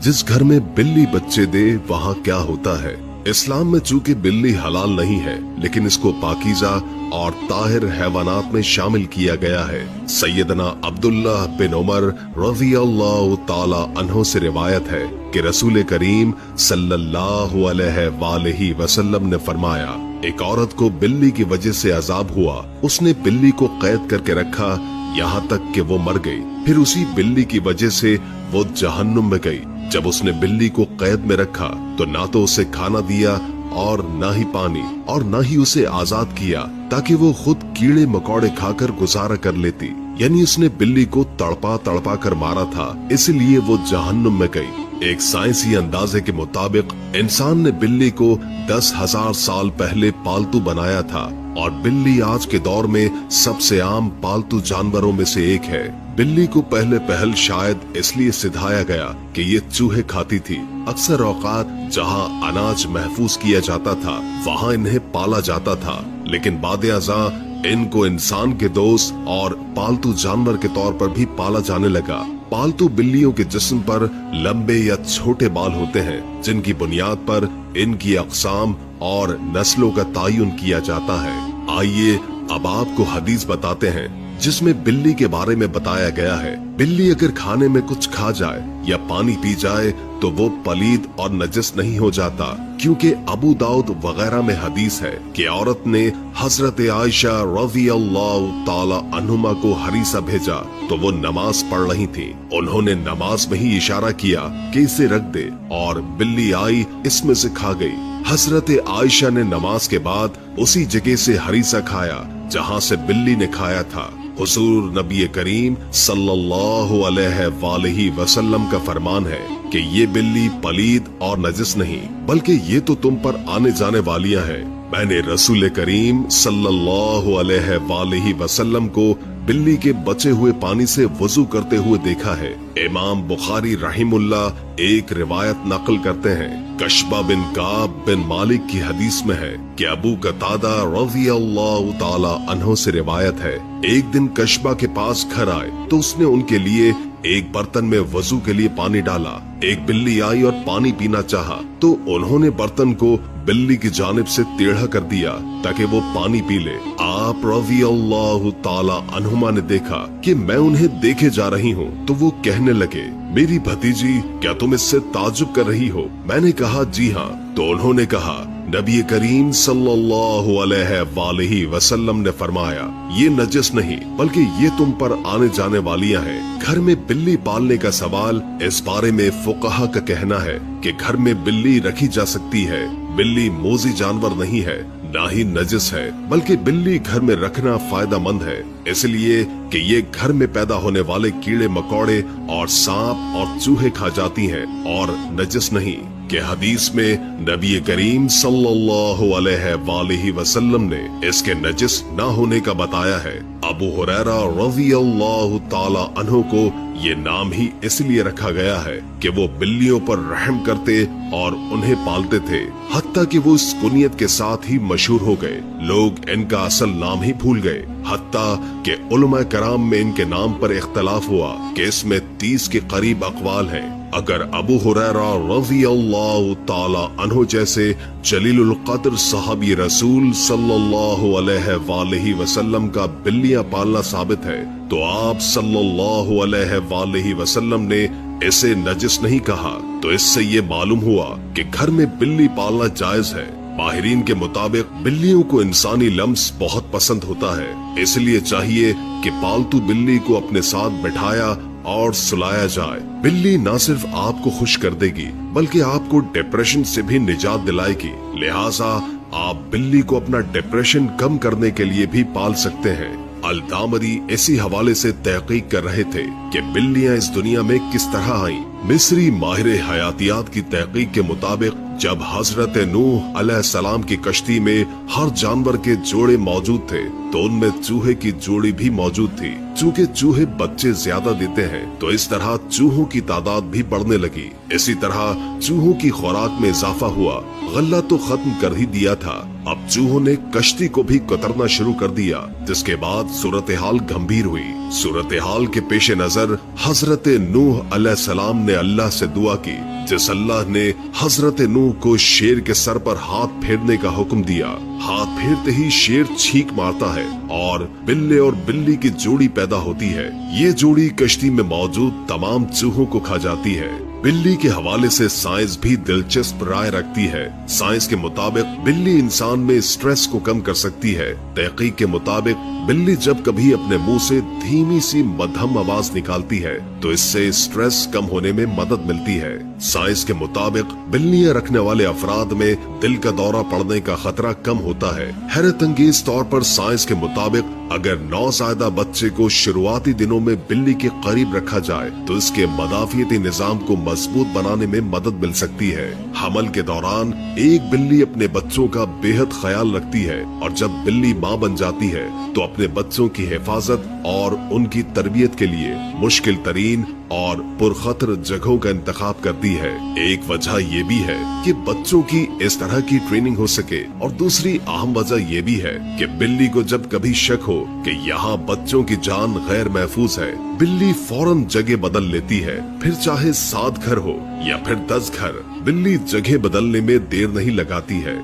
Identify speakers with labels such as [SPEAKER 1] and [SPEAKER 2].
[SPEAKER 1] जिस घर में बिल्ली बच्चे दे वहाँ क्या होता है। इस्लाम में चूंकि बिल्ली हलाल नहीं है, लेकिन इसको पाकीज़ा और ताहिर हैवानात में शामिल किया गया है। सैयदना अब्दुल्ला बिन उमर रज़ियल्लाहु ताला अन्हु से रिवायत है कि रसूल करीम सल्लल्लाहु अलैहि वसल्लम ने फरमाया, एक औरत को बिल्ली की वजह से अजाब हुआ। उसने बिल्ली को कैद करके रखा यहाँ तक कि वो मर गई। फिर उसी बिल्ली की वजह से वो जहन्नुम में गई। जब उसने बिल्ली को कैद में रखा तो ना तो उसे खाना दिया और ना ही पानी, और ना ही उसे आजाद किया ताकि वो खुद कीड़े मकोड़े खाकर गुजारा कर लेती। यानी उसने बिल्ली को तड़पा तड़पा कर मारा था, इसलिए वो जहन्नुम में गई। एक साइंसी अंदाजे के मुताबिक इंसान ने बिल्ली को 10,000 साल पहले पालतू बनाया था, और बिल्ली आज के दौर में सबसे आम पालतू जानवरों में से एक है। बिल्ली को पहल शायद इसलिए सिधाया गया कि ये चूहे खाती थी। अक्सर औकात जहाँ अनाज महफूज किया जाता था वहाँ इन्हें पाला जाता था, लेकिन बाद-ए-अज़ां इनको इंसान के दोस्त और पालतू जानवर के तौर पर भी पाला जाने लगा। पालतू बिल्लियों के जिस्म पर लंबे या छोटे बाल होते हैं, जिनकी बुनियाद पर इनकी अक़साम और नस्लों का तायुन किया जाता है। आइए अब आपको हदीस बताते हैं जिसमें बिल्ली के बारे में बताया गया है। बिल्ली अगर खाने में कुछ खा जाए या पानी पी जाए तो वो पलीद और नजस नहीं हो जाता, क्योंकि अबू दाऊद वगैरह में हदीस है कि औरत ने हजरत आयशा रज़ियल्लाहु ताला अन्हुमा को हरीसा भेजा तो वो नमाज पढ़ रही थी। उन्होंने नमाज में ही इशारा किया कि इसे रख दे, और बिल्ली आई इसमें से खा गई। हजरत आयशा ने नमाज के बाद उसी जगह से हरीसा खाया जहाँ से बिल्ली ने खाया था। हुजूर नबी करीम सल्लल्लाहु अलैहि वसल्लम का फरमान है कि ये बिल्ली पलीद और नजस नहीं, बल्कि ये तो तुम पर आने जाने वालियां हैं। मैंने रसूल करीम सल्लल्लाहु अलैहि वसल्लम को बिल्ली के बचे हुए पानी से वजू करते हुए देखा है। इमाम बुखारी रहिमुल्लाह एक रिवायत नकल करते हैं। कशबा बिन काब बिन मालिक की हदीस में है कि अबू कतादा रज़ियल्लाहु ताला अन्हु से रिवायत है, एक दिन कशबा के पास घर आए तो उसने उनके लिए एक बर्तन में वजू के लिए पानी डाला। एक बिल्ली आई और पानी पीना चाहा तो उन्होंने बर्तन को बिल्ली की जानिब से टेढ़ा कर दिया ताकि वो पानी पी ले। आप रज़ियल्लाहु ताला अन्हुमा ने देखा कि मैं उन्हें देखे जा रही हूँ तो वो कहने लगे, मेरी भतीजी क्या तुम इससे ताज्जुब कर रही हो? मैंने कहा जी हाँ। तो उन्होंने कहा, नबी करीम सल्लल्लाहु अलैहि वसल्लम ने फरमाया, ये नजस नहीं बल्कि ये तुम पर आने जाने वालियां हैं। घर में बिल्ली पालने का सवाल, इस बारे में फुक़हा का कहना है कि घर में बिल्ली रखी जा सकती है। बिल्ली मोज़ी जानवर नहीं है, ना ही नजस है, बल्कि बिल्ली घर में रखना फायदा मंद है, इसलिए कि ये घर में पैदा होने वाले कीड़े मकोड़े और सांप और चूहे खा जाती हैं, और नजस नहीं। कि हदीस में नबी करीम सल्लल्लाहु अलैहि वसल्लम ने इसके नजस ना होने का बताया है। अबू हुरैरा रज़ियल्लाहु ताला अन्हु को ये नाम ही इसलिए रखा गया है कि वो बिल्लियों पर रहम करते और उन्हें पालते थे, हत्ता कि वो इस कुनियत के साथ ही मशहूर हो गए। लोग इनका असल नाम ही भूल गए, हत्ता कि उलमा कराम में इनके नाम पर इख्तलाफ हुआ कि इसमें 30 के करीब अक़वाल हैं। अगर अबू हुरैरा रज़ियल्लाहु ताला अन्हु जैसे जलीलुल क़द्र सहाबी रसूल सल्लल्लाहु अलैहि वसल्लम का बिल्लियां पालना साबित है, तो आप सल्लल्लाहु अलैहि वसल्लम ने इसे नजस नहीं कहा। तो इससे ये मालूम हुआ कि घर में बिल्ली पालना जायज है। माहिरीन के मुताबिक बिल्लियों को इंसानी लम्स बहुत पसंद होता है, इसलिए चाहिए कि पालतू बिल्ली को अपने साथ बिठाया और सुलाया जाए। बिल्ली न सिर्फ आपको खुश कर देगी बल्कि आपको डिप्रेशन से भी निजात दिलाएगी। लिहाजा आप बिल्ली को अपना डिप्रेशन कम करने के लिए भी पाल सकते हैं। अल-दामरी इसी हवाले से तहकीक कर रहे थे कि बिल्लियां इस दुनिया में किस तरह आईं। मिस्री माहिर हयातियात की तहकीक के मुताबिक जब हजरत नूह अलैहिस्सलाम की कश्ती में हर जानवर के जोड़े मौजूद थे तो उनमें चूहे की जोड़ी भी मौजूद थी। चूंकि चूहे बच्चे ज्यादा देते हैं तो इस तरह चूहों की तादाद भी बढ़ने लगी। इसी तरह चूहों की खुराक में इजाफा हुआ। गल्ला तो खत्म कर ही दिया था, अब चूहों ने कश्ती को भी कतरना शुरू कर दिया, जिसके बाद सूरत हाल गंभीर हुई। सूरत हाल के पेश नजर हजरत नूह अलैहिस्सलाम ने अल्लाह से दुआ की जिस अल्लाह ने हजरत नूह को शेर के सर पर हाथ फेरने का हुक्म दिया, हाथ फेरते ही शेर छींक मारता है और बिल्ले और बिल्ली की जोड़ी पैदा होती है। ये जोड़ी कश्ती में मौजूद तमाम चूहों को खा जाती है। बिल्ली के हवाले से साइंस भी दिलचस्प राय रखती है। साइंस के मुताबिक बिल्ली इंसान में स्ट्रेस को कम कर सकती है। तहकीक के मुताबिक बिल्ली जब कभी अपने मुंह से धीमी सी मध्यम आवाज निकालती है तो इससे स्ट्रेस कम होने में मदद मिलती है। साइंस के मुताबिक बिल्लियां रखने वाले अफराद में दिल का दौरा पड़ने का खतरा कम होता है। हैरत अंगेज तौर पर साइंस के मुताबिक अगर नौज़ायदा बच्चे को शुरुआती दिनों में बिल्ली के करीब रखा जाए तो इसके मदाफियती निजाम को मजबूत बनाने में मदद मिल सकती है। हमल के दौरान एक बिल्ली अपने बच्चों का बेहद ख्याल रखती है और जब बिल्ली माँ बन जाती है तो अपने बच्चों की हिफाजत और उनकी तरबियत के लिए मुश्किल तरीन और पुरखतर जगहों का इंतखाब करती है। एक वजह ये भी है कि बच्चों की इस तरह की ट्रेनिंग हो सके और दूसरी अहम वजह ये भी है कि बिल्ली को जब कभी शक हो कि यहाँ बच्चों की जान गैर महफूज है, बिल्ली फौरन जगह बदल लेती है। फिर चाहे 7 घर हो या फिर 10 घर, बिल्ली जगह बदलने में देर नहीं लगाती है।